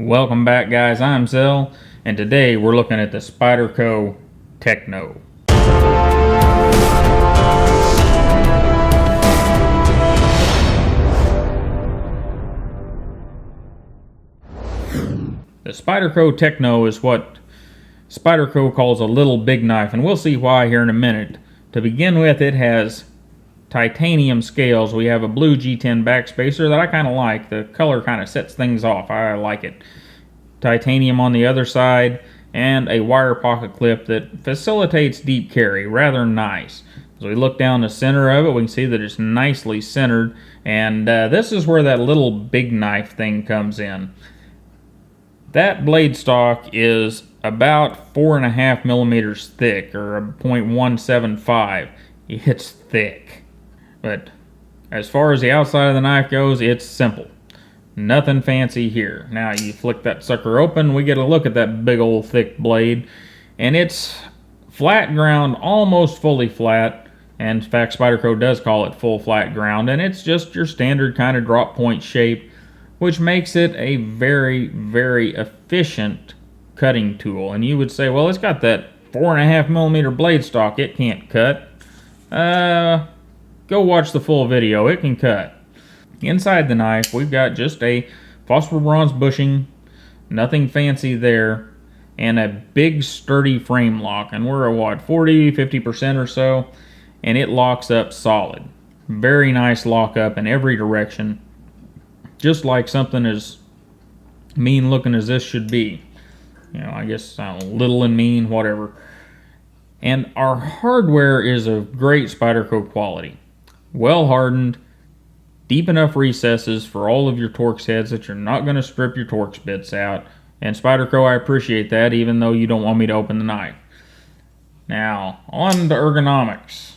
Welcome back, guys. I'm Zell, and today we're looking at the Spyderco Techno. The Spyderco Techno is what Spyderco calls a little big knife, and we'll see why here in a minute. To begin with, it has titanium scales. We have a blue G10 backspacer that I kind of like. The color kind of sets things off. I like it. Titanium on the other side, and a wire pocket clip that facilitates deep carry. Rather nice. As we look down the center of it, we can see that it's nicely centered, and this is where that little big knife thing comes in. That blade stock is about 4.5 millimeters thick, or a .175. It's thick. But as far as the outside of the knife goes, it's simple. Nothing fancy here. Now you flick that sucker open, we get a look at that big old thick blade, and it's flat ground, almost fully flat. And in fact, Spyderco does call it full flat ground, and it's just your standard kind of drop point shape, which makes it a very, very efficient cutting tool. And you would say, well, it's got that 4.5 millimeter blade stock, it can't cut. Go watch the full video, it can cut. Inside the knife, we've got just a phosphor bronze bushing, nothing fancy there, and a big sturdy frame lock. And we're at what, 40-50% or so, and it locks up solid. Very nice lock up in every direction, just like something as mean looking as this should be. You know, I guess little and mean, whatever. And our hardware is of great Spyderco quality. Well hardened, deep enough recesses for all of your Torx heads that you're not going to strip your Torx bits out. And Spyderco, I appreciate that, even though you don't want me to open the knife. Now, on to ergonomics.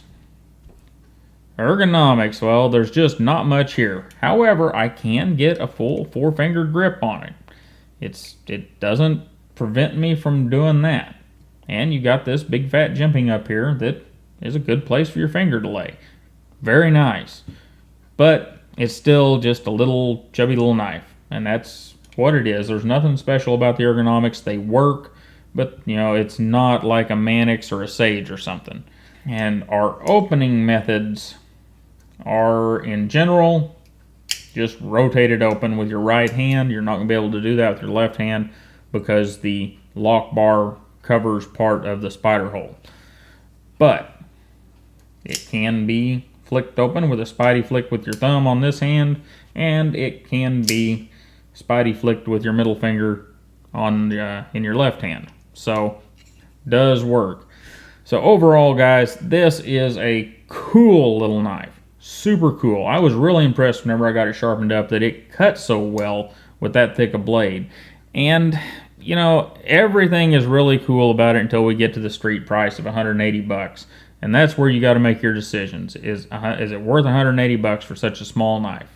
Ergonomics, well, there's just not much here. However, I can get a full 4-finger grip on it. It doesn't prevent me from doing that. And you got this big fat jimping up here that is a good place for your finger to lay. Very nice. But it's still just a little chubby little knife. And that's what it is. There's nothing special about the ergonomics. They work, but you know, it's not like a Mannix or a Sage or something. And our opening methods are, in general, just rotate it open with your right hand. You're not going to be able to do that with your left hand because the lock bar covers part of the spider hole. But it can be flicked open with a spidey flick with your thumb on this hand, and it can be spidey flicked with your middle finger on in your left hand. So, does work. So overall, guys, this is a cool little knife. Super cool. I was really impressed whenever I got it sharpened up that it cut so well with that thick a blade. And, you know, everything is really cool about it until we get to the street price of 180 bucks. And that's where you got to make your decisions. Is it worth 180 bucks for such a small knife?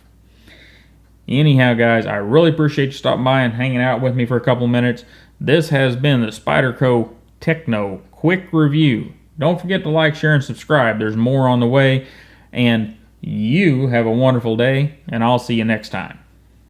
Anyhow, guys, I really appreciate you stopping by and hanging out with me for a couple minutes. This has been the Spyderco Techno quick review. Don't forget to like, share, and subscribe. There's more on the way. And you have a wonderful day, and I'll see you next time.